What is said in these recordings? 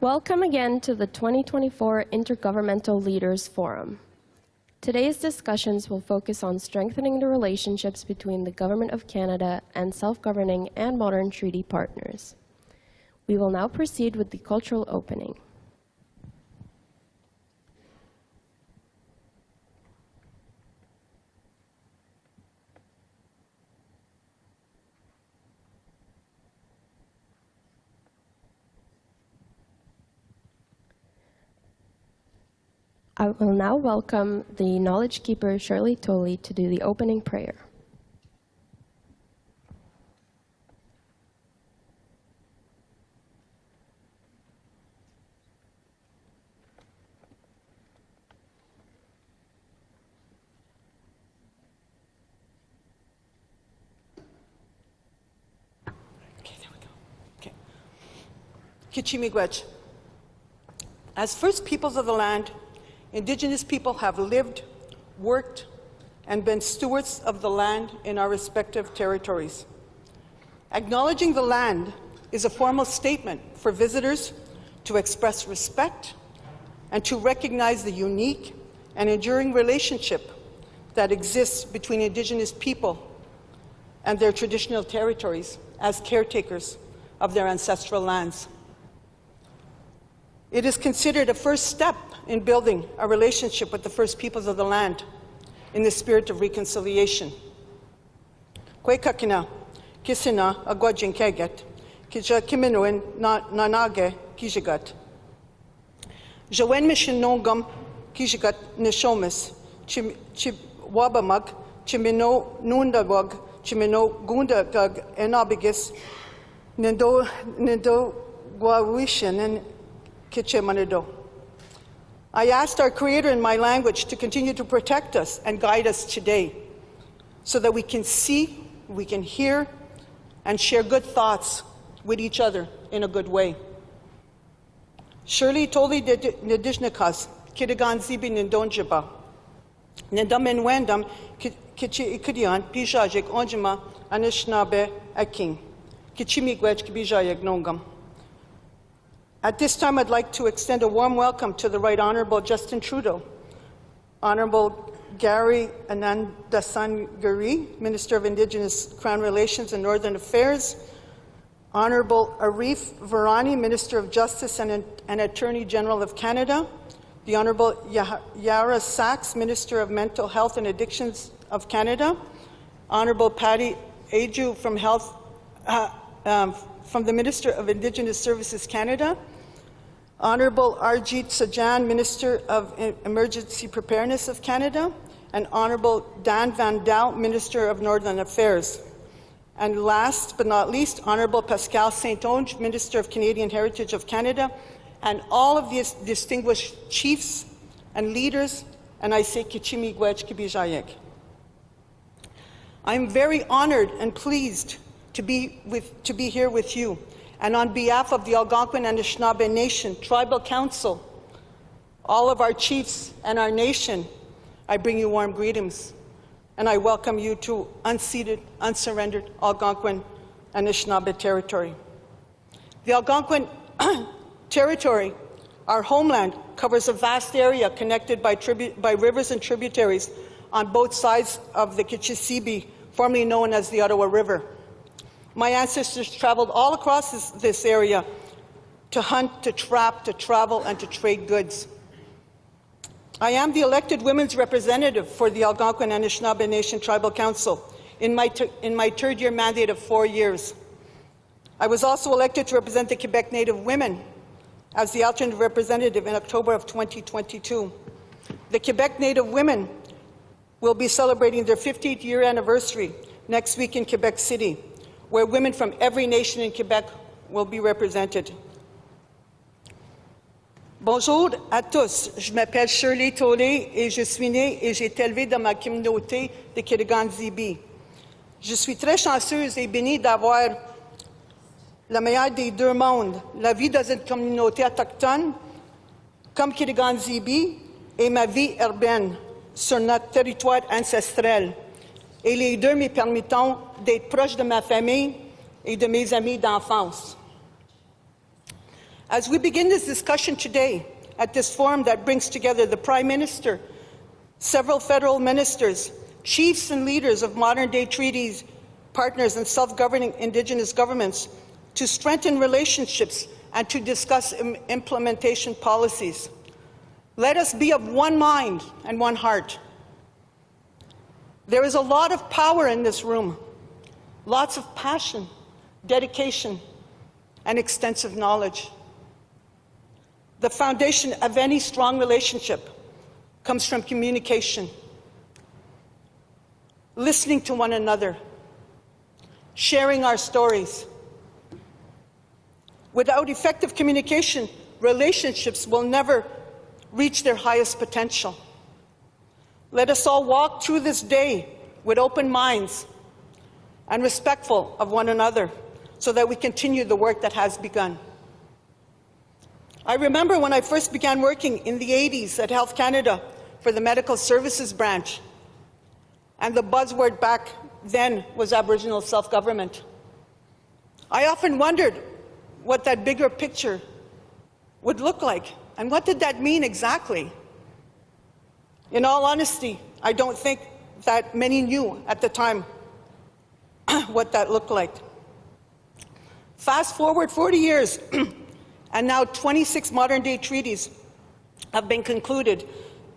Welcome again to the 2024 Intergovernmental Leaders Forum. Today's discussions will focus on strengthening the relationships between the Government of Canada and self-governing and modern treaty partners. We will now proceed with the cultural opening. I will now welcome the Knowledge Keeper, Shirley Tolley, to do the opening prayer. Okay, there we go. Okay. Kichimigwech. As First Peoples of the land, Indigenous people have lived, worked, and been stewards of the land in our respective territories. Acknowledging the land is a formal statement for visitors to express respect and to recognize the unique and enduring relationship that exists between Indigenous people and their traditional territories as caretakers of their ancestral lands. It is considered a first step in building a relationship with the First Peoples of the land in the spirit of reconciliation. Kwekakina, kisina agwajin keget, kija kiminuin nanage kijigat. Jawen mishin nongam kijigat nishomis, chiwabamag, chimino nundagwag, chimino gundagag enabigis, nindo gwawishin and kichemanido. I asked our Creator in my language to continue to protect us and guide us today so that we can see, we can hear, and share good thoughts with each other in a good way. Shirley Tolley Nidishnikas, Kidigan Zibi Nindonjiba, Nindamin Wendam, Kichi Ikudian, Pijajik Onjima, Anishnabe Aking, Kichimigwech Kibijayeg Nongam. At this time, I'd like to extend a warm welcome to the Right Honourable Justin Trudeau, Honourable Gary Anandasangiri, Minister of Indigenous Crown Relations and Northern Affairs, Honourable Arif Virani, Minister of Justice and Attorney General of Canada, the Honourable Yara Sachs, Minister of Mental Health and Addictions of Canada, Honourable Patty Aju from the Minister of Indigenous Services Canada, Honourable Arjit Sajan, Minister of Emergency Preparedness of Canada, and Honourable Dan Van Dal, Minister of Northern Affairs. And last but not least, Honourable Pascal Saint-Onge, Minister of Canadian Heritage of Canada, and all of these distinguished chiefs and leaders, and I say Kichimigwech Kibijayek. I'm very honoured and pleased to be here with you. And on behalf of the Algonquin and Anishinaabe Nation Tribal Council, all of our chiefs and our nation, I bring you warm greetings. And I welcome you to unceded, unsurrendered Algonquin and Anishinaabe territory. The Algonquin territory, our homeland, covers a vast area connected by rivers and tributaries on both sides of the Kichisibi, formerly known as the Ottawa River. My ancestors traveled all across this area to hunt, to trap, to travel, and to trade goods. I am the elected women's representative for the Algonquin and Anishinaabe Nation Tribal Council in my third-year mandate of 4 years. I was also elected to represent the Quebec Native women as the alternate representative in October of 2022. The Quebec Native women will be celebrating their 50th year anniversary next week in Quebec City, where women from every nation in Quebec will be represented. Bonjour à tous, je m'appelle Shirley Tolley et je suis née et j'ai été élevée dans ma communauté de Kirigan-Zibi. Je suis très chanceuse et bénie d'avoir la meilleure des deux mondes, la vie dans une communauté autochtone comme Kirigan-Zibi et ma vie urbaine sur notre territoire ancestral. Et les deux me permettent d'être proche de ma famille et de mes amis d'enfance. As we begin this discussion today at this forum that brings together the Prime Minister, several federal ministers, chiefs and leaders of modern-day treaties, partners and self-governing Indigenous governments to strengthen relationships and to discuss implementation policies. Let us be of one mind and one heart. There is a lot of power in this room, lots of passion, dedication, and extensive knowledge. The foundation of any strong relationship comes from communication, listening to one another, sharing our stories. Without effective communication, relationships will never reach their highest potential. Let us all walk through this day with open minds and respectful of one another so that we continue the work that has begun. I remember when I first began working in the 80s at Health Canada for the Medical Services branch, and the buzzword back then was Aboriginal self-government. I often wondered what that bigger picture would look like, and what did that mean exactly? In all honesty, I don't think that many knew at the time what that looked like. Fast forward 40 years, and now 26 modern-day treaties have been concluded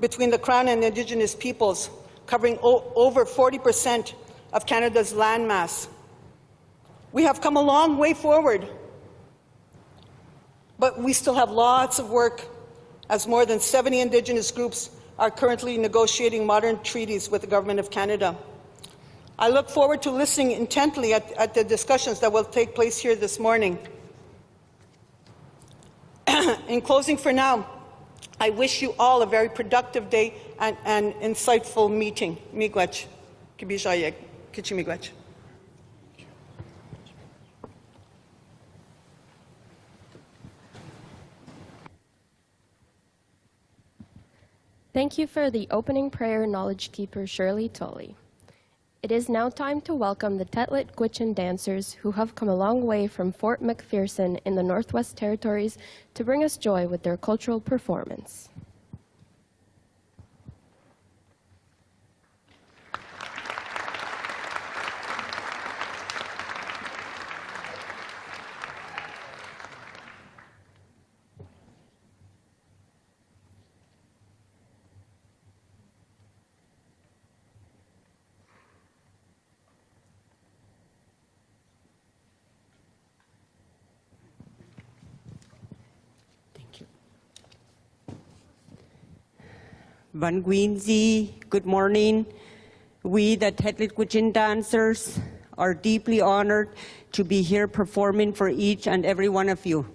between the Crown and Indigenous peoples, covering over 40% of Canada's landmass. We have come a long way forward, but we still have lots of work, as more than 70 Indigenous groups are currently negotiating modern treaties with the Government of Canada. I look forward to listening intently at the discussions that will take place here this morning. In closing for now, I wish you all a very productive day and insightful meeting. Miigwech. Kibijayeg. Kichimigwech. Thank you for the opening prayer, Knowledge Keeper Shirley Tully. It is now time to welcome the Tetlit Gwich'in dancers who have come a long way from Fort McPherson in the Northwest Territories to bring us joy with their cultural performance. Van Gweenzi, good morning. We, the Tetlit Gwich'in dancers, are deeply honored to be here performing for each and every one of you.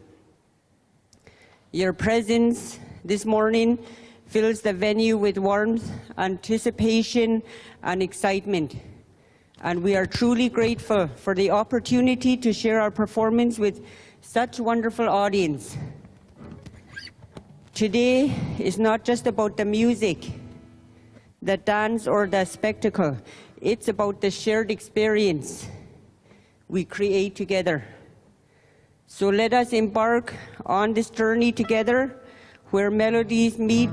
Your presence this morning fills the venue with warmth, anticipation, and excitement. And we are truly grateful for the opportunity to share our performance with such a wonderful audience. Today is not just about the music, the dance, or the spectacle. It's about the shared experience we create together. So let us embark on this journey together where melodies meet.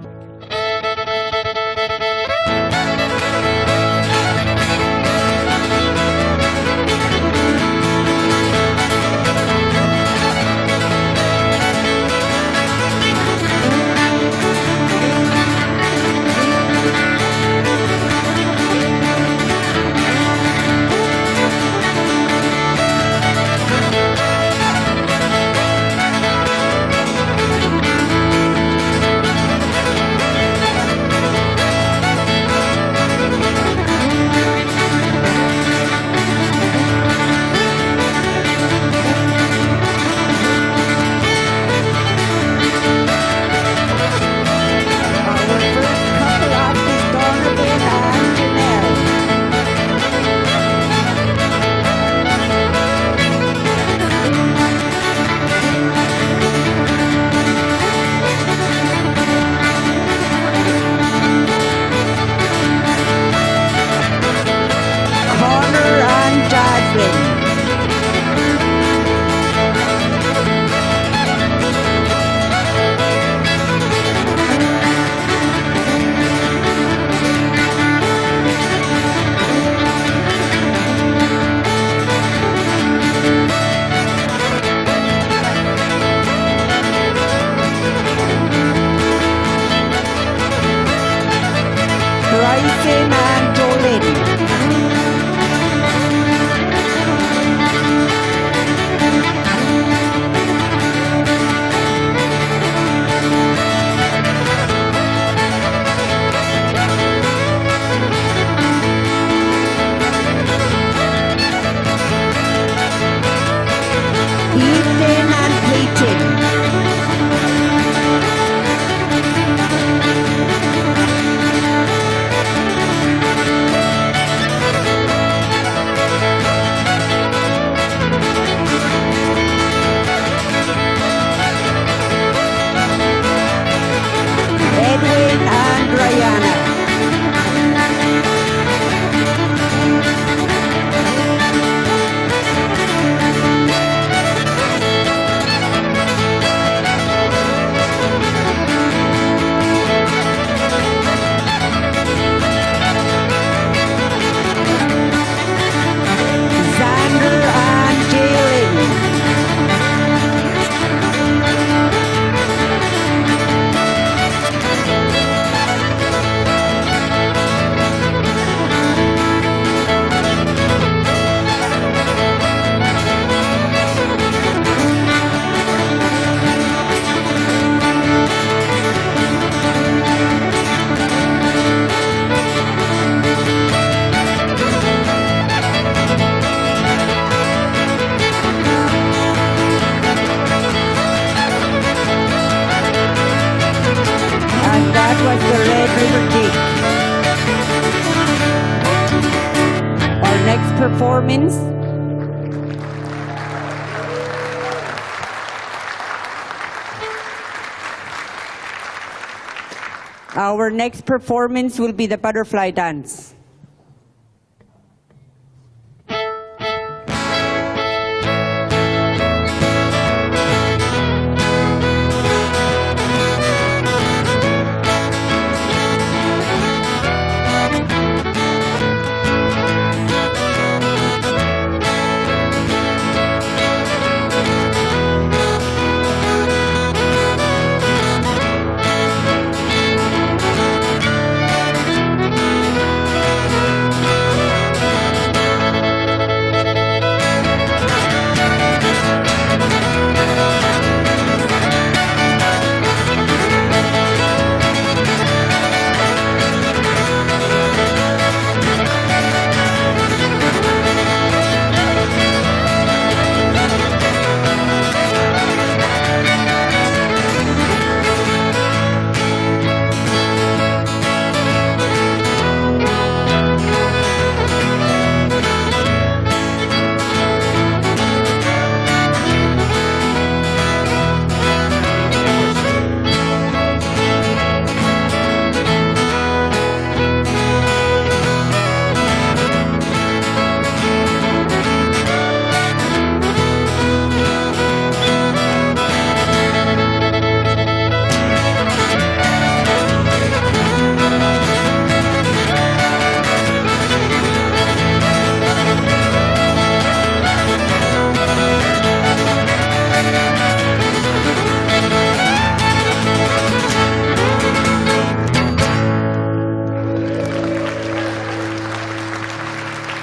Tyson and Jolene. Ethan and Peyton. Edwin and Brianna. Xander and Jalen. And that was the Red River Gate. Our next performance. Our next performance will be the butterfly dance.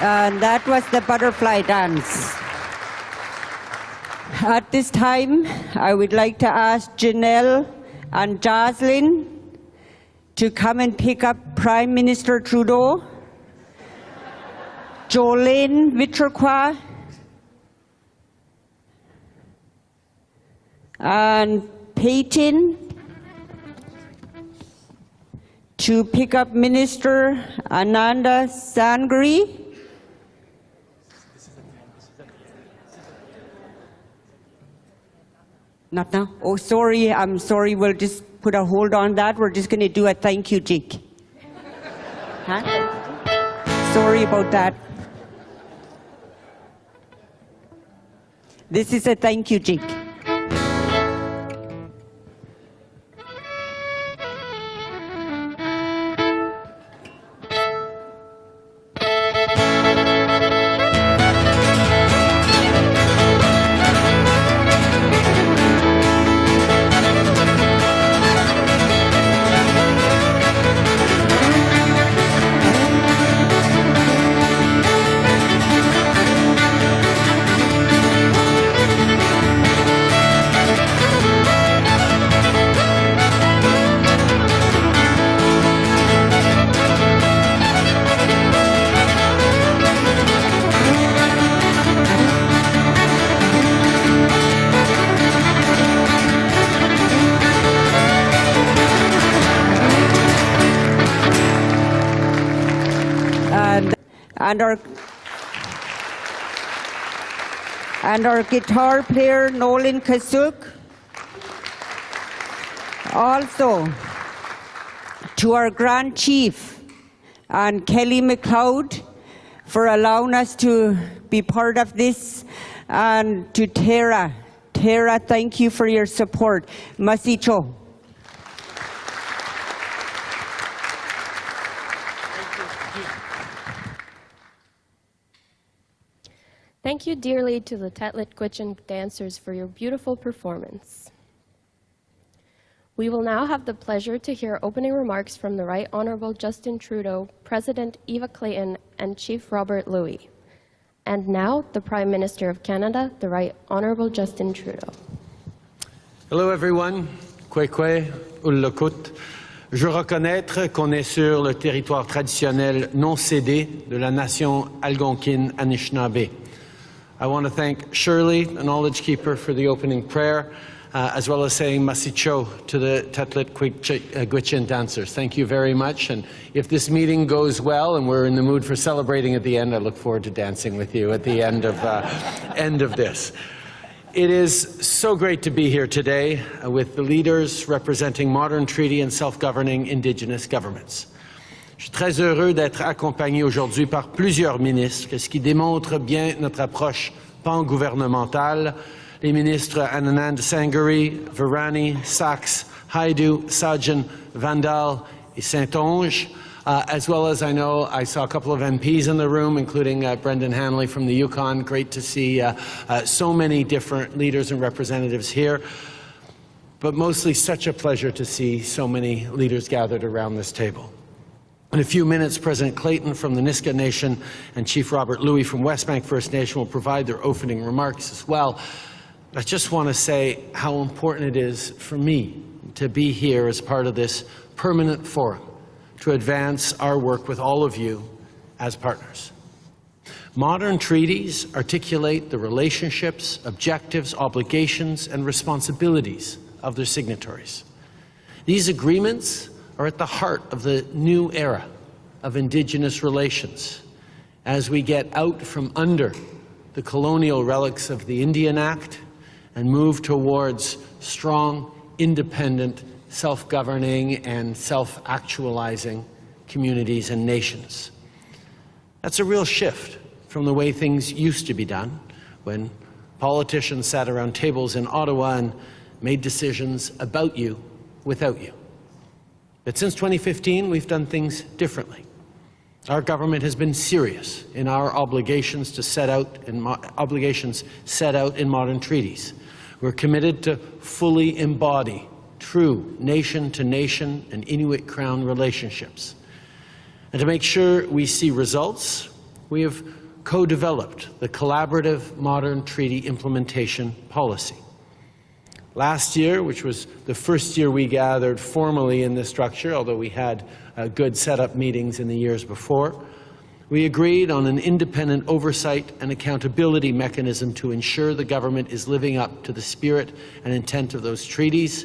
And that was the butterfly dance. At this time, I would like to ask Janelle and Jocelyn to come and pick up Prime Minister Trudeau, Jolene Vitraqua, and Peyton to pick up Minister Ananda Sangri. Not now? Oh, sorry, I'm sorry. We'll just put a hold on that. We're just going to do a thank you jig. Huh? Sorry about that. This is a thank you jig. and our guitar player, Nolan Kasuk. Also, to our Grand Chief and Kelly McLeod for allowing us to be part of this, and to Tara. Tara, thank you for your support. Masicho. Thank you dearly to the Tetlit-Gwich'in dancers for your beautiful performance. We will now have the pleasure to hear opening remarks from the Right Honourable Justin Trudeau, President Eva Clayton, and Chief Robert Louis. And now, the Prime Minister of Canada, the Right Honourable Justin Trudeau. Hello everyone, Kwekwe, Ullukut. Je reconnais qu'on est sur le territoire traditionnel non cédé de la nation algonquine Anishinaabe. I want to thank Shirley, the Knowledge Keeper, for the opening prayer, as well as saying Masicho to the Tetlit-Gwich'in dancers. Thank you very much, and if this meeting goes well and we're in the mood for celebrating at the end, I look forward to dancing with you at the end of this. It is so great to be here today with the leaders representing modern treaty and self-governing Indigenous governments. Je suis très heureux d'être accompagné aujourd'hui par plusieurs ministres, ce qui démontre bien notre approche pan-gouvernementale. Les ministres Anand Sangari, Virani, Sachs, Haidu, Sajjan, Vandal, et Saint-Onge, as well as I saw a couple of MPs in the room, including Brendan Hanley from the Yukon. Great to see so many different leaders and representatives here, but mostly such a pleasure to see so many leaders gathered around this table. In a few minutes, President Clayton from the Niska Nation and Chief Robert Louis from Westbank First Nation will provide their opening remarks as well. I just want to say how important it is for me to be here as part of this permanent forum to advance our work with all of you as partners. Modern treaties articulate the relationships, objectives, obligations, and responsibilities of their signatories. These agreements are at the heart of the new era of Indigenous relations as we get out from under the colonial relics of the Indian Act and move towards strong, independent, self-governing and self-actualizing communities and nations. That's a real shift from the way things used to be done when politicians sat around tables in Ottawa and made decisions about you without you. But since 2015, we've done things differently. Our government has been serious in our obligations set out in modern treaties. We're committed to fully embody true nation-to-nation and Inuit Crown relationships. And to make sure we see results, we have co-developed the collaborative modern treaty implementation policy. Last year, which was the first year we gathered formally in this structure, although we had good setup meetings in the years before, we agreed on an independent oversight and accountability mechanism to ensure the government is living up to the spirit and intent of those treaties.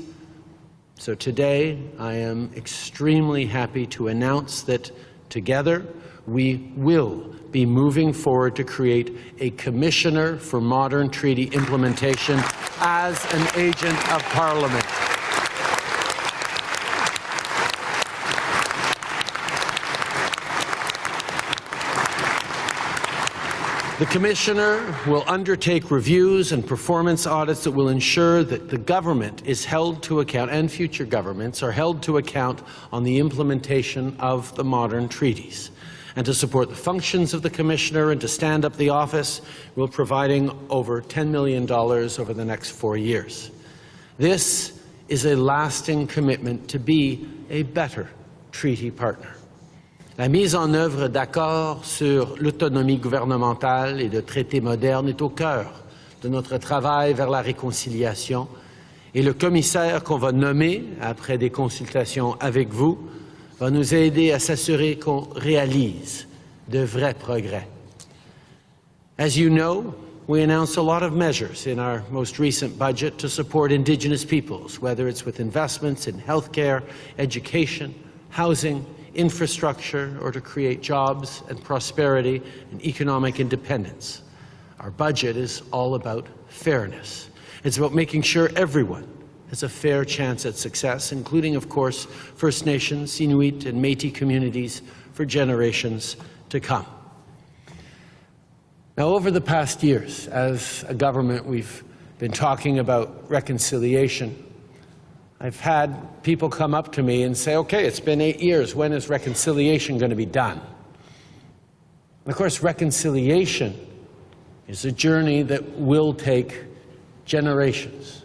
So today, I am extremely happy to announce that together we will be moving forward to create a Commissioner for Modern Treaty Implementation as an agent of Parliament. The Commissioner will undertake reviews and performance audits that will ensure that the government is held to account, and future governments are held to account on the implementation of the modern treaties. And to support the functions of the Commissioner and to stand up the office, we're providing over $10 million over the next 4 years. This is a lasting commitment to be a better treaty partner. La mise en œuvre d'accords sur l'autonomie gouvernementale et de traités modernes est au cœur de notre travail vers la réconciliation, et le commissaire qu'on va nommer après des consultations avec vous va nous aider à s'assurer qu'on réalise de vrais progrès. As you know, we announced a lot of measures in our most recent budget to support Indigenous peoples, whether it's with investments in healthcare, education, housing, infrastructure or to create jobs and prosperity and economic independence. Our budget is all about fairness. It's about making sure everyone has a fair chance at success, including, of course, First Nations, Inuit, and Métis communities for generations to come. Now, over the past years, as a government, we've been talking about reconciliation. I've had people come up to me and say, okay, it's been 8 years, when is reconciliation going to be done? And of course, reconciliation is a journey that will take generations.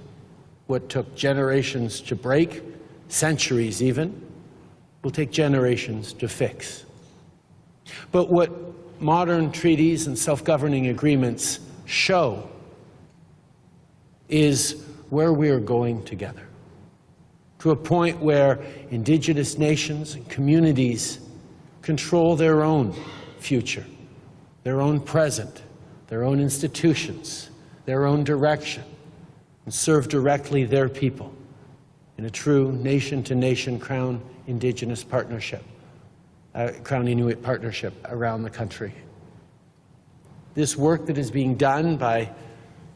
What took generations to break, centuries even, will take generations to fix. But what modern treaties and self-governing agreements show is where we are going together, to a point where Indigenous nations and communities control their own future, their own present, their own institutions, their own direction, and serve directly their people in a true nation-to-nation Crown Indigenous partnership, Crown Inuit partnership around the country. This work that is being done by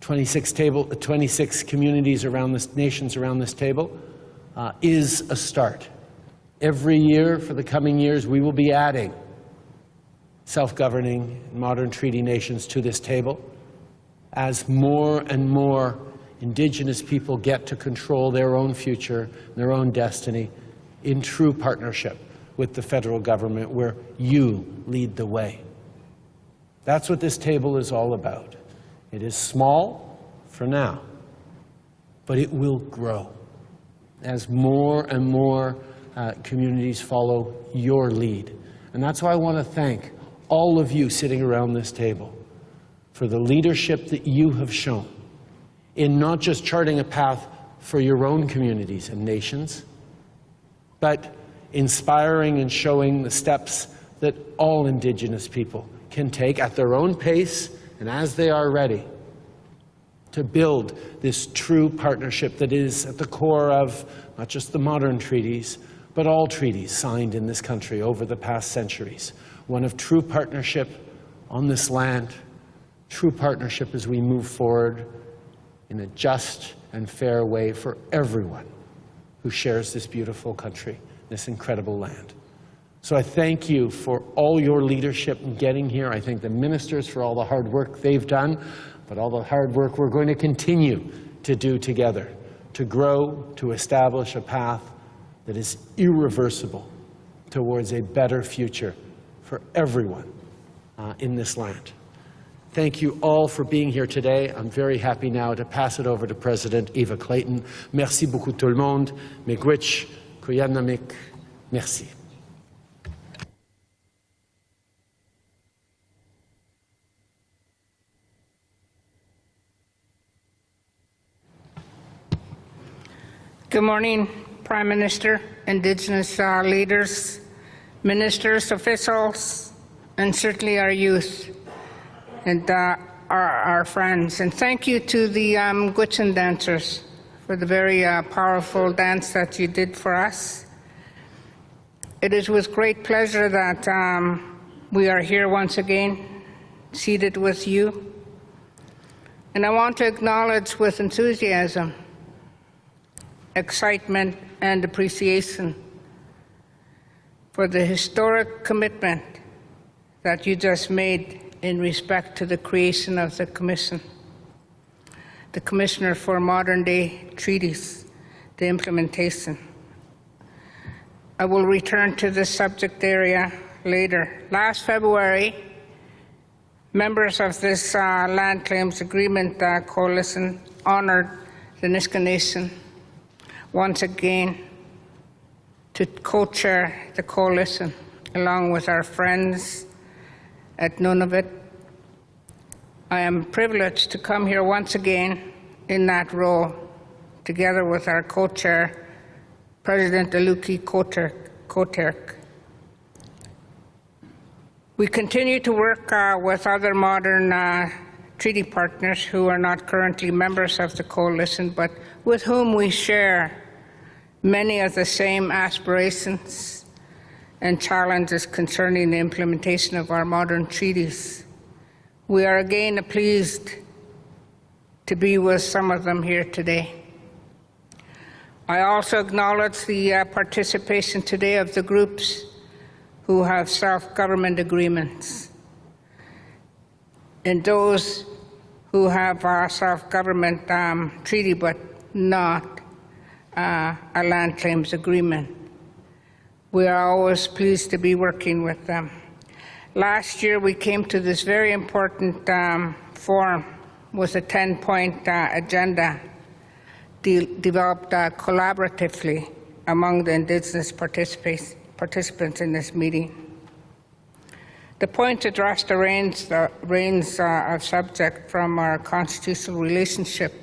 26 communities around this, nations around this table, is a start. Every year for the coming years, we will be adding self-governing modern treaty nations to this table as more and more Indigenous people get to control their own future, their own destiny in true partnership with the federal government, where you lead the way. That's what this table is all about. It is small for now, but it will grow as more and more communities follow your lead. And that's why I want to thank all of you sitting around this table for the leadership that you have shown in not just charting a path for your own communities and nations, but inspiring and showing the steps that all Indigenous people can take at their own pace and as they are ready to build this true partnership that is at the core of not just the modern treaties, but all treaties signed in this country over the past centuries. One of true partnership on this land, true partnership as we move forward in a just and fair way for everyone who shares this beautiful country, this incredible land. So I thank you for all your leadership in getting here. I thank the ministers for all the hard work they've done, but all the hard work we're going to continue to do together to grow, to establish a path that is irreversible towards a better future for everyone in this land. Thank you all for being here today. I'm very happy now to pass it over to President Eva Clayton. Merci beaucoup tout le monde. Miigwech, kuyanamik. Merci. Good morning, Prime Minister, Indigenous leaders, ministers, officials, and certainly our youth and our friends. And thank you to the Gwich'in dancers for the very powerful dance that you did for us. It is with great pleasure that we are here once again, seated with you. And I want to acknowledge with enthusiasm, excitement, and appreciation for the historic commitment that you just made in respect to the creation of the Commission, the Commissioner for Modern Day Treaties, the implementation. I will return to this subject area later. Last February, members of this Land Claims Agreement Coalition honored the Nisga'a Nation once again to co-chair the coalition along with our friends at Nunavut. I am privileged to come here once again in that role, together with our co-chair, President Aluki Koterk. We continue to work with other modern treaty partners who are not currently members of the coalition, but with whom we share many of the same aspirations and challenges concerning the implementation of our modern treaties. We are again pleased to be with some of them here today. I also acknowledge the participation today of the groups who have self-government agreements and those who have a self-government treaty but not a land claims agreement. We are always pleased to be working with them. Last year we came to this very important forum with a 10-point agenda developed collaboratively among the Indigenous participants in this meeting. The points addressed a range of subjects from our constitutional relationship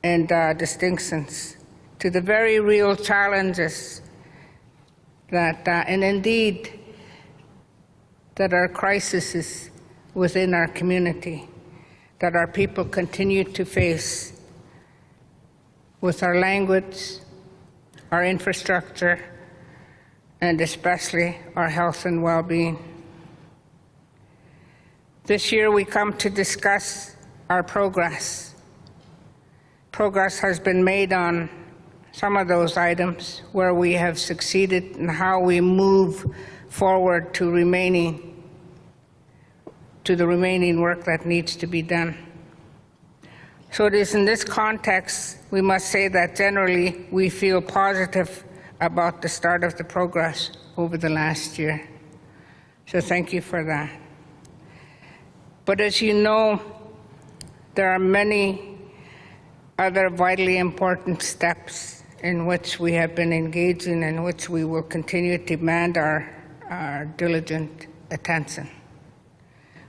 and distinctions to the very real challenges that, and indeed, that are crises within our community, that our people continue to face with our language, our infrastructure, and especially our health and well-being. This year we come to discuss our progress. Progress has been made on some of those items where we have succeeded and how we move forward to the remaining work that needs to be done. So it is in this context we must say that generally we feel positive about the start of the progress over the last year. So thank you for that. But as you know, there are many other vitally important steps in which we have been engaging and which we will continue to demand our diligent attention.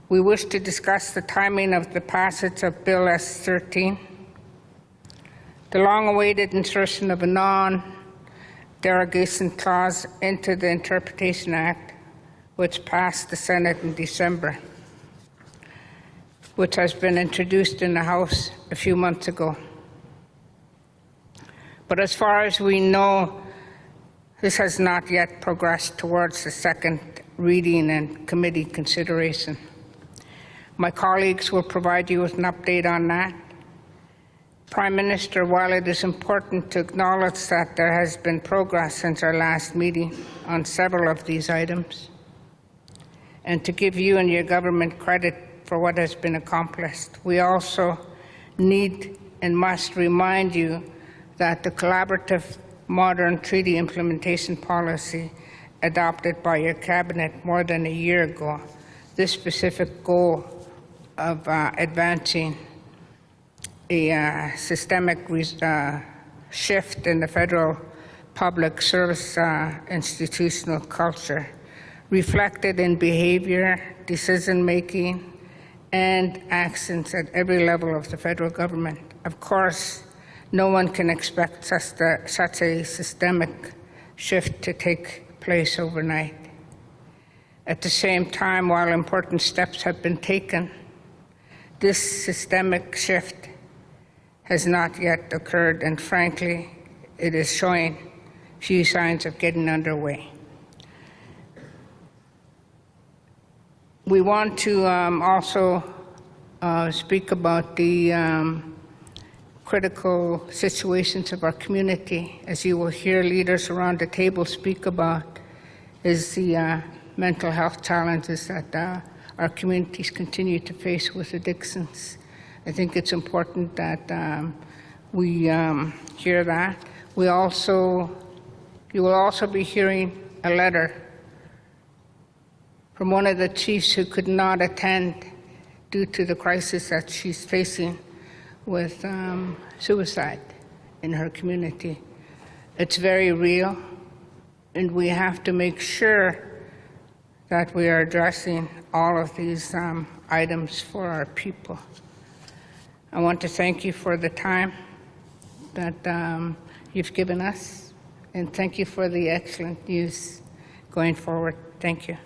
We wish to discuss the timing of the passage of Bill S-13, the long-awaited insertion of a non-derogation clause into the Interpretation Act, which passed the Senate in December, which has been introduced in the House a few months ago. But as far as we know, this has not yet progressed towards the second reading and committee consideration. My colleagues will provide you with an update on that. Prime Minister, while it is important to acknowledge that there has been progress since our last meeting on several of these items, and to give you and your government credit for what has been accomplished, we also need and must remind you that the collaborative modern treaty implementation policy adopted by your cabinet more than a year ago, this specific goal of advancing a systemic shift in the federal public service institutional culture, reflected in behavior, decision-making, and actions at every level of the federal government. Of course, no one can expect such a systemic shift to take place overnight. At the same time, while important steps have been taken, this systemic shift has not yet occurred, and frankly, it is showing few signs of getting underway. We want to also speak about the critical situations of our community. As you will hear leaders around the table speak about, is the mental health challenges that our communities continue to face with addictions. I think it's important that we hear that. You will also be hearing a letter from one of the chiefs who could not attend due to the crisis that she's facing with suicide in her community. It's very real, and we have to make sure that we are addressing all of these items for our people. I want to thank you for the time that you've given us, and thank you for the excellent news going forward. Thank you.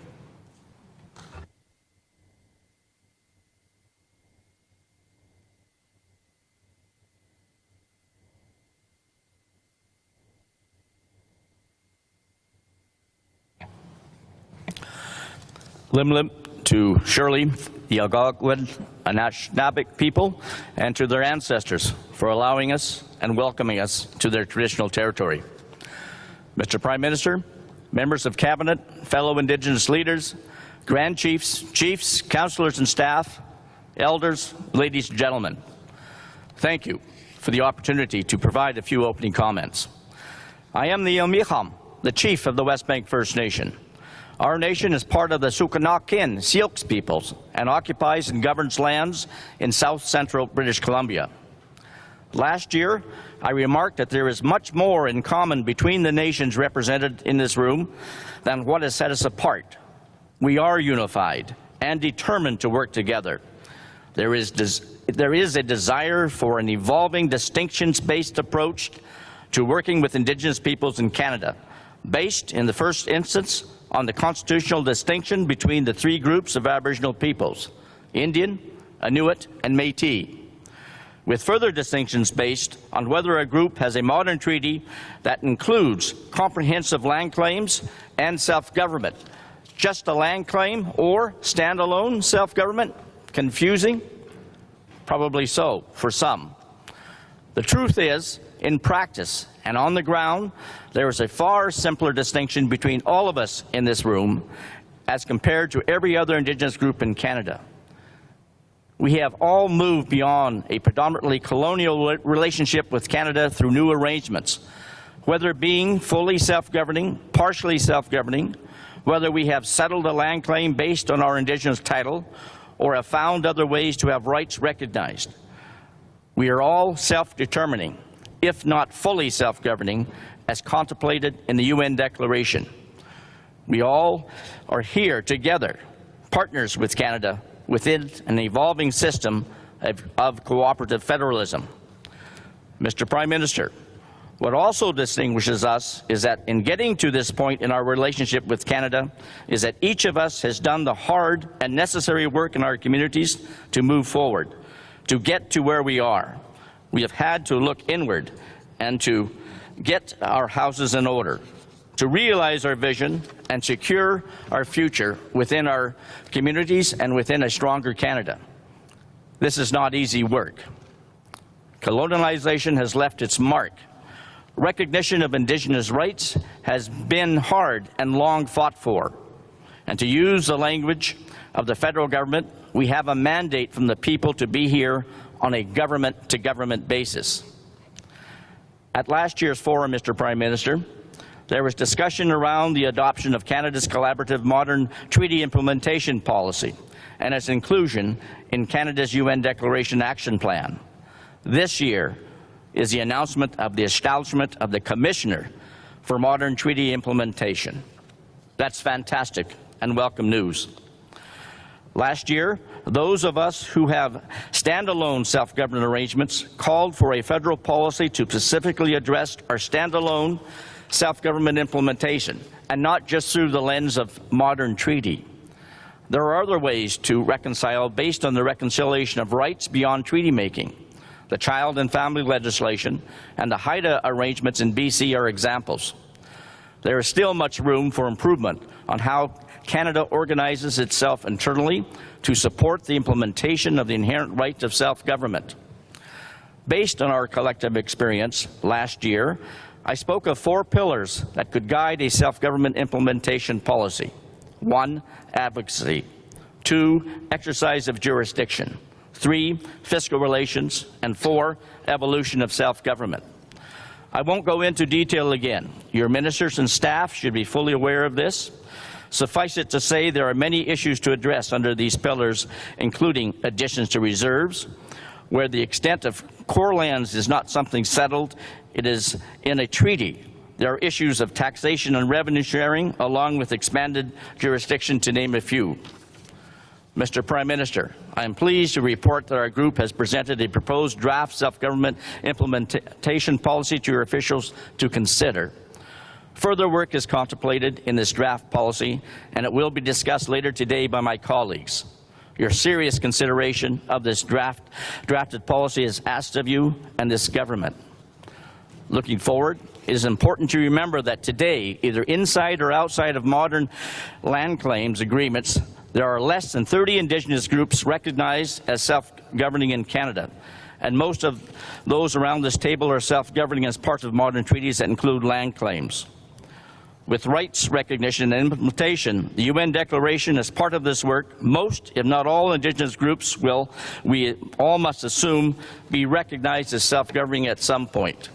Limlim to Shirley, the Algonquin Anishinaabe people, and to their ancestors for allowing us and welcoming us to their traditional territory. Mr. Prime Minister, members of Cabinet, fellow Indigenous leaders, Grand Chiefs, Chiefs, councillors and staff, elders, ladies and gentlemen, thank you for the opportunity to provide a few opening comments. I am the Yomiham, the chief of the West Bank First Nation. Our nation is part of the Sukanakin Sioux peoples and occupies and governs lands in south-central British Columbia. Last year, I remarked that there is much more in common between the nations represented in this room than what has set us apart. We are unified and determined to work together. There is a desire for an evolving distinctions-based approach to working with Indigenous peoples in Canada, based in the first instance on the constitutional distinction between the three groups of Aboriginal peoples, Indian, Inuit, and Métis, with further distinctions based on whether a group has a modern treaty that includes comprehensive land claims and self-government. Just a land claim or standalone self-government? Confusing? Probably so for some. The truth is, in practice and on the ground, there is a far simpler distinction between all of us in this room as compared to every other Indigenous group in Canada. We have all moved beyond a predominantly colonial relationship with Canada through new arrangements, whether being fully self-governing, partially self-governing, whether we have settled a land claim based on our Indigenous title, or have found other ways to have rights recognized. We are all self-determining, if not fully self-governing, as contemplated in the UN Declaration. We all are here together, partners with Canada, within an evolving system of cooperative federalism. Mr. Prime Minister, what also distinguishes us is that in getting to this point in our relationship with Canada is that each of us has done the hard and necessary work in our communities to move forward, to get to where we are. We have had to look inward and to get our houses in order, to realize our vision and secure our future within our communities and within a stronger Canada. This is not easy work. Colonialization has left its mark. Recognition of Indigenous rights has been hard and long fought for. And to use the language of the federal government, we have a mandate from the people to be here on a government-to-government basis. At last year's forum, Mr. Prime Minister, there was discussion around the adoption of Canada's collaborative modern treaty implementation policy and its inclusion in Canada's UN Declaration Action Plan. This year is the announcement of the establishment of the Commissioner for Modern Treaty Implementation. That's fantastic and welcome news. Last year, those of us who have standalone self-government arrangements called for a federal policy to specifically address our standalone self-government implementation, and not just through the lens of modern treaty. There are other ways to reconcile based on the reconciliation of rights beyond treaty making. The child and family legislation and the HIDA arrangements in BC are examples. There is still much room for improvement on how Canada organizes itself internally to support the implementation of the inherent rights of self-government. Based on our collective experience last year, I spoke of 4 pillars that could guide a self-government implementation policy. 1, advocacy. 2, exercise of jurisdiction. 3, fiscal relations. And 4, evolution of self-government. I won't go into detail again. Your ministers and staff should be fully aware of this. Suffice it to say there are many issues to address under these pillars, including additions to reserves, where the extent of core lands is not something settled, it is in a treaty. There are issues of taxation and revenue sharing, along with expanded jurisdiction, to name a few. Mr. Prime Minister, I am pleased to report that our group has presented a proposed draft self-government implementation policy to your officials to consider. Further work is contemplated in this draft policy, and it will be discussed later today by my colleagues. Your serious consideration of this drafted policy is asked of you and this government. Looking forward, it is important to remember that today, either inside or outside of modern land claims agreements, There are less than 30 Indigenous groups recognized as self-governing in Canada, and most of those around this table are self-governing as part of modern treaties that include land claims. With rights recognition and implementation, the UN Declaration is part of this work. Most, if not all, Indigenous groups will, we all must assume, be recognized as self-governing at some point.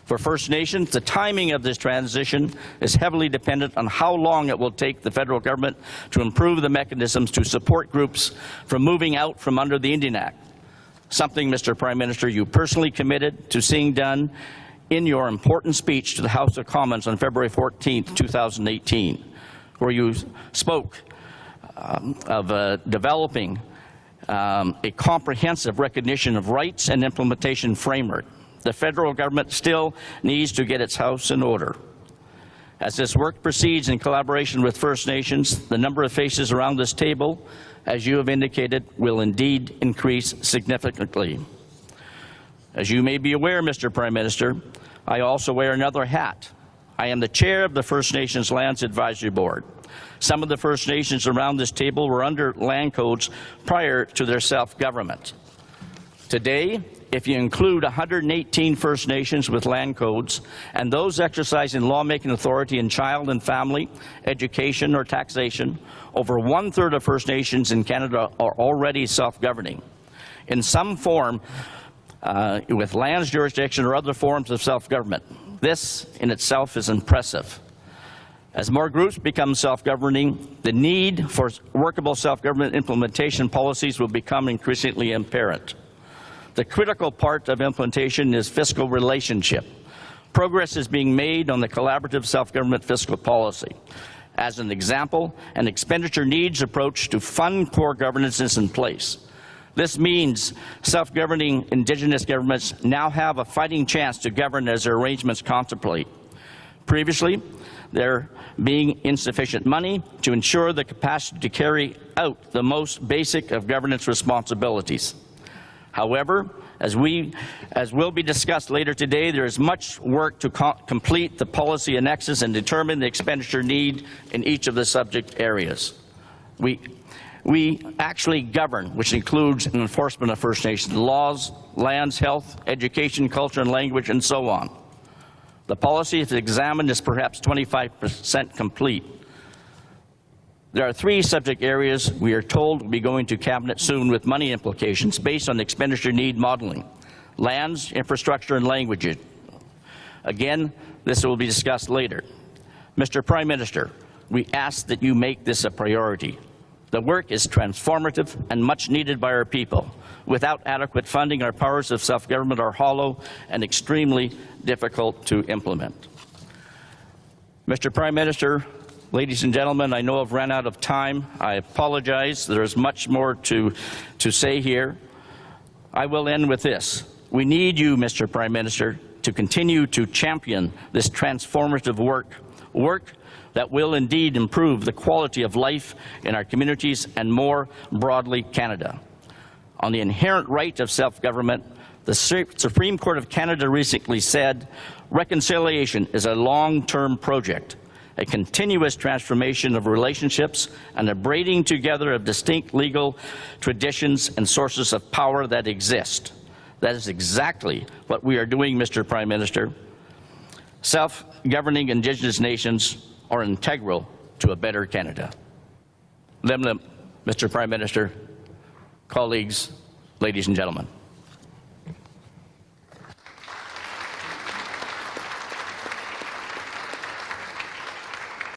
For First Nations, the timing of this transition is heavily dependent on how long it will take the federal government to improve the mechanisms to support groups from moving out from under the Indian Act, something, Mr. Prime Minister, you personally committed to seeing done in your important speech to the House of Commons on February 14, 2018, where you spoke of developing a comprehensive recognition of rights and implementation framework. The federal government still needs to get its house in order. As this work proceeds in collaboration with First Nations, the number of faces around this table, as you have indicated, will indeed increase significantly. As you may be aware, Mr. Prime Minister, I also wear another hat. I am the chair of the First Nations Lands Advisory Board. Some of the First Nations around this table were under land codes prior to their self-government. Today, if you include 118 First Nations with land codes and those exercising lawmaking authority in child and family, education or taxation, over 1/3 of First Nations in Canada are already self-governing in some form with lands jurisdiction or other forms of self-government. This in itself is impressive. As more groups become self-governing, the need for workable self-government implementation policies will become increasingly apparent. The critical part of implementation is fiscal relationship. Progress is being made on the collaborative self-government fiscal policy. As an example, an expenditure needs approach to fund core governance is in place. This means self-governing Indigenous governments now have a fighting chance to govern as their arrangements contemplate. Previously, there being insufficient money to ensure the capacity to carry out the most basic of governance responsibilities. However, as will be discussed later today, there is much work to complete the policy annexes and determine the expenditure need in each of the subject areas. We actually govern, which includes an enforcement of First Nations laws, lands, health, education, culture and language, and so on. The policy, if examined, is perhaps 25% complete. There are 3 subject areas we are told will be going to Cabinet soon with money implications based on expenditure need modeling: lands, infrastructure, and language. Again, this will be discussed later. Mr. Prime Minister, we ask that you make this a priority. The work is transformative and much needed by our people. Without adequate funding, our powers of self-government are hollow and extremely difficult to implement. Mr. Prime Minister, ladies and gentlemen, I know I've run out of time. I apologize. There is much more to say here. I will end with this. We need you, Mr. Prime Minister, to continue to champion this transformative work that will indeed improve the quality of life in our communities and more broadly Canada. On the inherent right of self-government, the Supreme Court of Canada recently said, reconciliation is a long-term project, a continuous transformation of relationships and a braiding together of distinct legal traditions and sources of power that exist. That is exactly what we are doing, Mr. Prime Minister. Self-governing Indigenous nations are integral to a better Canada. Lim Lim, Mr. Prime Minister, colleagues, ladies and gentlemen.